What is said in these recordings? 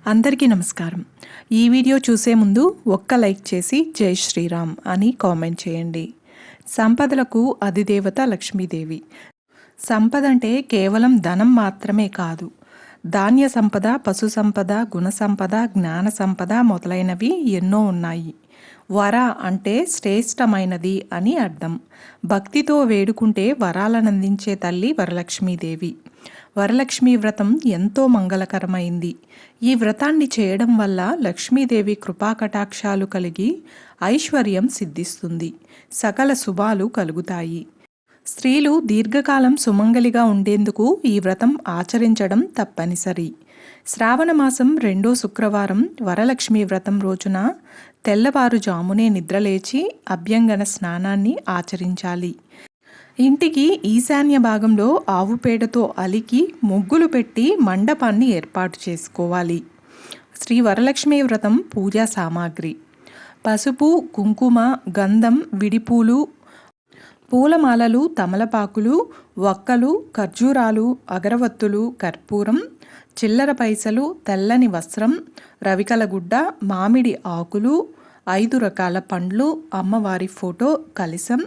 అందరికీ నమస్కారం. ఈ వీడియో చూసే ముందు ఒక్క లైక్ చేసి జై శ్రీరామ్ అని కామెంట్ చేయండి. సంపదలకు అధిదేవత లక్ష్మీదేవి. సంపద అంటే కేవలం ధనం మాత్రమే కాదు. ధాన్య సంపద, పశు సంపద, గుణ సంపద, జ్ఞాన సంపద మొదలైనవి ఎన్నో ఉన్నాయి. వర అంటే శ్రేష్టమైనది అని అర్థం. భక్తితో వేడుకుంటే వరాలనందించే తల్లి వరలక్ష్మీదేవి. వరలక్ష్మీ వ్రతం ఎంతో మంగళకరమైంది. ఈ వ్రతాన్ని చేయడం వల్ల లక్ష్మీదేవి కృపాకటాక్షాలు కలిగి ఐశ్వర్యం సిద్ధిస్తుంది, సకల శుభాలు కలుగుతాయి. స్త్రీలు దీర్ఘకాలం సుమంగలిగా ఉండేందుకు ఈ వ్రతం ఆచరించడం తప్పనిసరి. శ్రావణ మాసం 2వ శుక్రవారం వరలక్ష్మీ వ్రతం రోజున తెల్లవారుజామునే నిద్రలేచి అభ్యంగన స్నానాన్ని ఆచరించాలి. ఇంటికి ఈశాన్య భాగంలో ఆవు పేడతో అలికి ముగ్గులు పెట్టి మండపాన్ని ఏర్పాటు చేసుకోవాలి. శ్రీ వరలక్ష్మీ వ్రతం పూజా సామాగ్రి: పసుపు, కుంకుమ, గంధం, విడిపూలు, పూలమాలలు, తమలపాకులు, వక్కలు, ఖర్జూరాలు, అగరవత్తులు, కర్పూరం, చిల్లర పైసలు, తెల్లని వస్త్రం, రవికల గుడ్డ, మామిడి ఆకులు, 5 రకాల పండ్లు, అమ్మవారి ఫోటో, కలశం,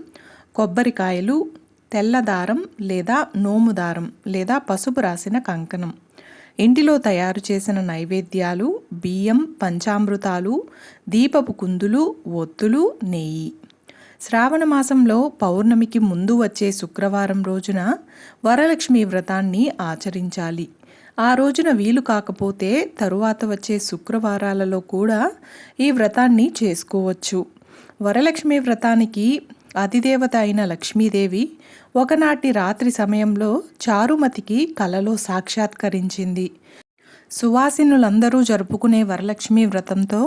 కొబ్బరికాయలు, తెల్లదారం లేదా నోముదారం లేదా పసుపు రాసిన కంకణం, ఇంటిలో తయారు చేసిన నైవేద్యాలు, బియ్యం, పంచామృతాలు, దీపపు కుందులు, ఒత్తులు, నెయ్యి. శ్రావణ మాసంలో పౌర్ణమికి ముందు వచ్చే శుక్రవారం రోజున వరలక్ష్మీ వ్రతాన్ని ఆచరించాలి. ఆ రోజున వీలు కాకపోతే తరువాత వచ్చే శుక్రవారాలలో కూడా ఈ వ్రతాన్ని చేసుకోవచ్చు. వరలక్ష్మీ వ్రతానికి అధిదేవత అయిన లక్ష్మీదేవి ఒకనాటి రాత్రి సమయంలో చారుమతికి కలలో సాక్షాత్కరించింది. సువాసినులందరూ జరుపుకునే వరలక్ష్మీ వ్రతంతో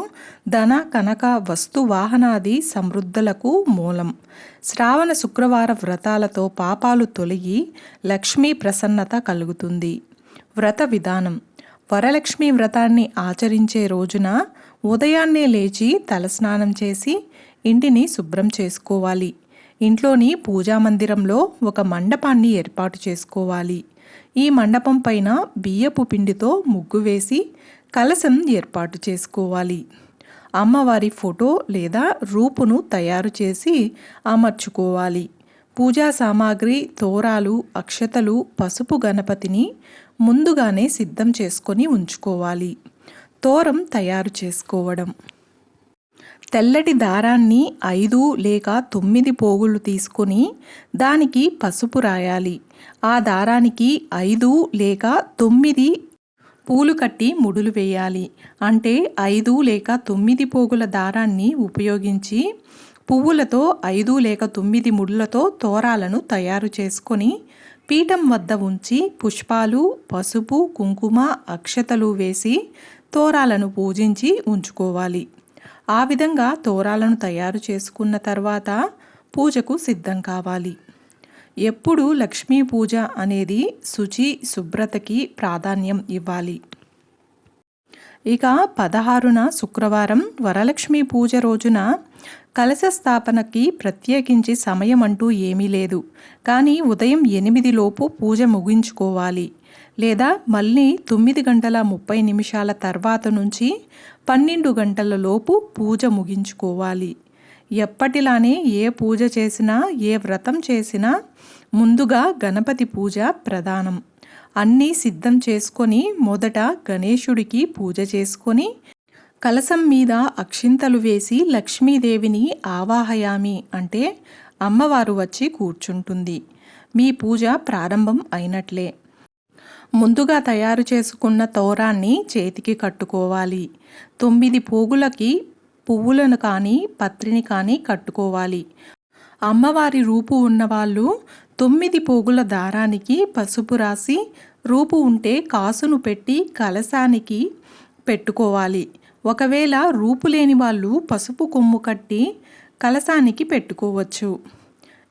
ధన, కనక, వస్తు, వాహనాది సమృద్ధులకు మూలం. శ్రావణ శుక్రవార వ్రతాలతో పాపాలు తొలగి లక్ష్మీ ప్రసన్నత కలుగుతుంది. వ్రత విధానం: వరలక్ష్మీ వ్రతాన్ని ఆచరించే రోజున ఉదయాన్నే లేచి తలస్నానం చేసి ఇంటిని శుభ్రం చేసుకోవాలి. ఇంట్లోని పూజామందిరంలో ఒక మండపాన్ని ఏర్పాటు చేసుకోవాలి. ఈ మండపం పైన బియ్యపు పిండితో ముగ్గు వేసి కలశం ఏర్పాటు చేసుకోవాలి. అమ్మవారి ఫోటో లేదా రూపును తయారు చేసి అమర్చుకోవాలి. పూజా సామాగ్రి, తోరాలు, అక్షతలు, పసుపు గణపతిని ముందుగానే సిద్ధం చేసుకొని ఉంచుకోవాలి. తోరం తయారు చేసుకోవడం: తెల్లటి దారాన్ని 5 లేక 9 పోగులు తీసుకొని దానికి పసుపు రాయాలి. ఆ దారానికి 5 లేక 9 పూలు కట్టి ముడులు వేయాలి. అంటే 5 లేక 9 పోగుల దారాన్ని ఉపయోగించి పువ్వులతో 5 లేక 9 ముడులతో తోరాలను తయారు చేసుకొని పీఠం వద్ద ఉంచి పుష్పాలు, పసుపు, కుంకుమ, అక్షతలు వేసి తోరాలను పూజించి ఉంచుకోవాలి. ఆ విధంగా తోరాలను తయారు చేసుకున్న తర్వాత పూజకు సిద్ధం కావాలి. ఎప్పుడు లక్ష్మీ పూజ అనేది శుచి, శుభ్రతకి ప్రాధాన్యం ఇవ్వాలి. ఇక 16న శుక్రవారం వరలక్ష్మీ పూజ రోజున కలశ స్థాపనకి ప్రత్యేకించి సమయం అంటూ ఏమీ లేదు. కానీ ఉదయం 8 లోపు పూజ ముగించుకోవాలి. లేదా మళ్ళీ 9 గంటల 30 నిమిషాల తర్వాత నుంచి 12 గంటల లోపు పూజ ముగించుకోవాలి. ఎప్పటిలానే ఏ పూజ చేసినా, ఏ వ్రతం చేసినా ముందుగా గణపతి పూజ ప్రధానం. అన్నీ సిద్ధం చేసుకొని మొదట గణేశుడికి పూజ చేసుకొని కలశం మీద అక్షింతలు వేసి లక్ష్మీదేవిని ఆవాహయామి అంటే అమ్మవారు వచ్చి కూర్చుంటుంది. మీ పూజ ప్రారంభం అయినట్లే. ముందుగా తయారు చేసుకున్న తోరాన్ని చేతికి కట్టుకోవాలి. 9 పోగులకి పువ్వులను కానీ పత్రిని కానీ కట్టుకోవాలి. అమ్మవారి రూపు ఉన్నవాళ్ళు 9 పోగుల దారానికి పసుపు రాసి రూపు ఉంటే కాసును పెట్టి కలశానికి పెట్టుకోవాలి. ఒకవేళ రూపు లేని వాళ్ళు పసుపు కొమ్ము కట్టి కలశానికి పెట్టుకోవచ్చు.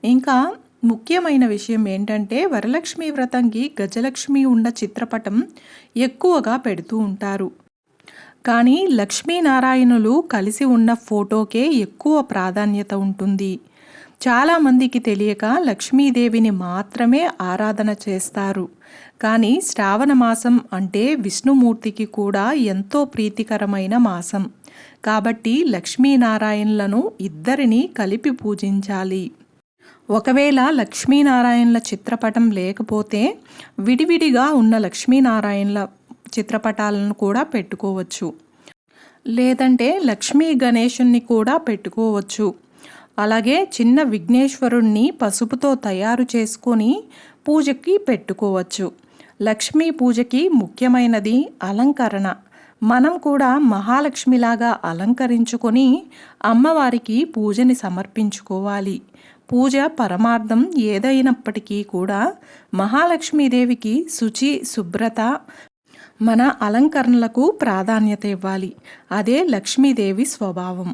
ఇంకా ముఖ్యమైన విషయం ఏంటంటే వరలక్ష్మీ వ్రతంకి గజలక్ష్మి ఉన్న చిత్రపటం ఎక్కువగా పెడుతూ ఉంటారు. కానీ లక్ష్మీనారాయణులు కలిసి ఉన్న ఫోటోకే ఎక్కువ ప్రాధాన్యత ఉంటుంది. చాలామందికి తెలియక లక్ష్మీదేవిని మాత్రమే ఆరాధన చేస్తారు. కానీ శ్రావణ మాసం అంటే విష్ణుమూర్తికి కూడా ఎంతో ప్రీతికరమైన మాసం. కాబట్టి లక్ష్మీనారాయణులను ఇద్దరిని కలిపి పూజించాలి. ఒకవేళ లక్ష్మీనారాయణుల చిత్రపటం లేకపోతే విడివిడిగా ఉన్న లక్ష్మీనారాయణుల చిత్రపటాలను కూడా పెట్టుకోవచ్చు. లేదంటే లక్ష్మీ గణేశుణ్ణి కూడా పెట్టుకోవచ్చు. అలాగే చిన్న విఘ్నేశ్వరుణ్ణి పసుపుతో తయారు చేసుకొని పూజకి పెట్టుకోవచ్చు. లక్ష్మీ పూజకి ముఖ్యమైనది అలంకరణ. మనం కూడా మహాలక్ష్మిలాగా అలంకరించుకొని అమ్మవారికి పూజని సమర్పించుకోవాలి. పూజ పరమార్థం ఏదైనప్పటికీ కూడా మహాలక్ష్మీదేవికి శుచి, శుభ్రత, మన అలంకరణలకు ప్రాధాన్యత ఇవ్వాలి. అదే లక్ష్మీదేవి స్వభావం.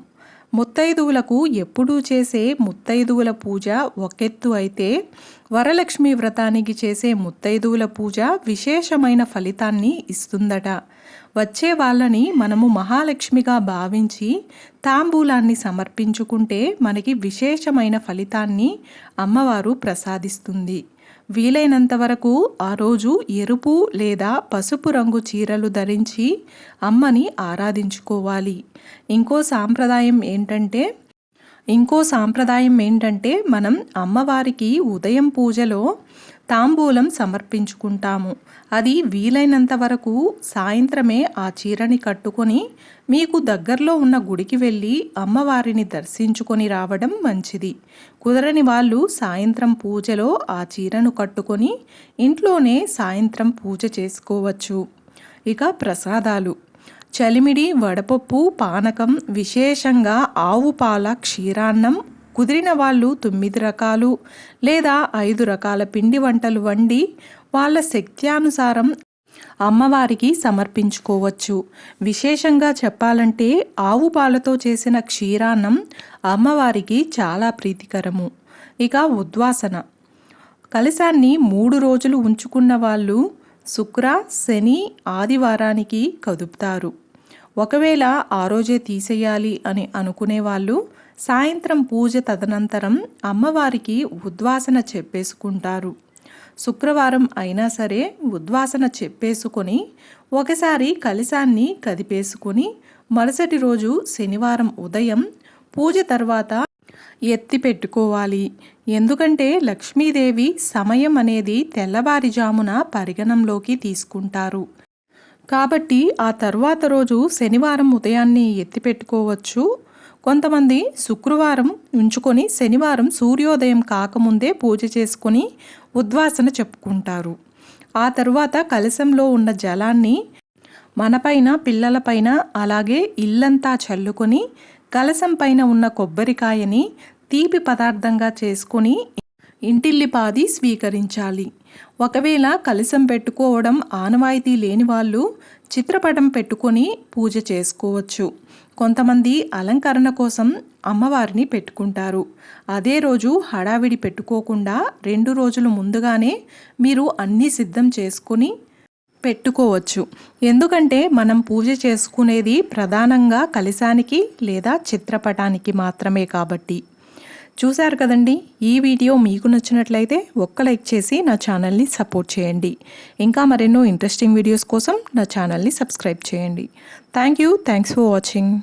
ముత్తైదువులకు ఎప్పుడూ చేసే ముత్తైదువుల పూజ ఒకెత్తు అయితే, వరలక్ష్మి వ్రతానికి చేసే ముత్తైదువుల పూజ విశేషమైన ఫలితాన్ని ఇస్తుందట. వచ్చే వాళ్ళని మనము మహాలక్ష్మిగా భావించి తాంబూలాన్ని సమర్పించుకుంటే మనకి విశేషమైన ఫలితాన్ని అమ్మవారు ప్రసాదిస్తుంది. వీలైనంత వరకు ఆ రోజు ఎరుపు లేదా పసుపు రంగు చీరలు ధరించి అమ్మని ఆరాధించుకోవాలి. ఇంకో సాంప్రదాయం ఏంటంటే మనం అమ్మవారికి ఉదయం పూజలో తాంబూలం సమర్పించుకుంటాము. అది వీలైనంత వరకు సాయంత్రమే ఆ చీరని కట్టుకొని మీకు దగ్గరలో ఉన్న గుడికి వెళ్ళి అమ్మవారిని దర్శించుకొని రావడం మంచిది. కుదరని వాళ్ళు సాయంత్రం పూజలో ఆ చీరను కట్టుకొని ఇంట్లోనే సాయంత్రం పూజ చేసుకోవచ్చు. ఇక ప్రసాదాలు: చలిమిడి, వడపప్పు, పానకం, విశేషంగా ఆవు పాల క్షీరాన్నం, కుదిరిన వాళ్ళు 9 రకాలు లేదా 5 రకాల పిండి వంటలు వండి వాళ్ళ శక్త్యానుసారం అమ్మవారికి సమర్పించుకోవచ్చు. విశేషంగా చెప్పాలంటే ఆవు పాలతో చేసిన క్షీరాన్నం అమ్మవారికి చాలా ప్రీతికరము. ఇక ఉద్వాసన: కలశాన్ని 3 రోజులు ఉంచుకున్న వాళ్ళు శుక్ర, శని, ఆదివారానికి కదుపుతారు. ఒకవేళ ఆ రోజే తీసేయాలి అని అనుకునే వాళ్ళు సాయంత్రం పూజ తదనంతరం అమ్మవారికి ఉద్వాసన చెప్పేసుకుంటారు. శుక్రవారం అయినా సరే ఉద్వాసన చెప్పేసుకొని ఒకసారి కలశాన్ని కదిపేసుకొని మరుసటి రోజు శనివారం ఉదయం పూజ తర్వాత ఎత్తి పెట్టుకోవాలి. ఎందుకంటే లక్ష్మీదేవి సమయం అనేది తెల్లవారుజామున పరిగణంలోకి తీసుకుంటారు. కాబట్టి ఆ తర్వాత రోజు శనివారం ఉదయాన్ని ఎత్తి పెట్టుకోవచ్చు. కొంతమంది శుక్రవారం ఉంచుకొని శనివారం సూర్యోదయం కాకముందే పూజ చేసుకొని ఉద్వాసన చెప్పుకుంటారు. ఆ తరువాత కలశంలో ఉన్న జలాన్ని మనపైన, పిల్లలపైన, అలాగే ఇల్లంతా చల్లుకొని కలశం పైన ఉన్న కొబ్బరికాయని తీపి పదార్థంగా చేసుకొని ఇంటిల్లిపాది స్వీకరించాలి. ఒకవేళ కలశం పెట్టుకోవడం ఆనవాయితీ లేని వాళ్ళు చిత్రపటం పెట్టుకొని పూజ చేసుకోవచ్చు. కొంతమంది అలంకరణ కోసం అమ్మవారిని పెట్టుకుంటారు. అదే రోజు హడావిడి పెట్టుకోకుండా 2 రోజులు ముందుగానే మీరు అన్నీ సిద్ధం చేసుకొని పెట్టుకోవచ్చు. ఎందుకంటే మనం పూజ చేసుకునేది ప్రధానంగా కలశానికి లేదా చిత్రపటానికి మాత్రమే కాబట్టి. చూశారు కదండి, ఈ వీడియో మీకు నచ్చినట్లయితే ఒక్క లైక్ చేసి నా ఛానల్ని సపోర్ట్ చేయండి. ఇంకా మరెన్నో ఇంట్రెస్టింగ్ వీడియోస్ కోసం నా ఛానల్ని సబ్స్క్రైబ్ చేయండి. Thanks for watching.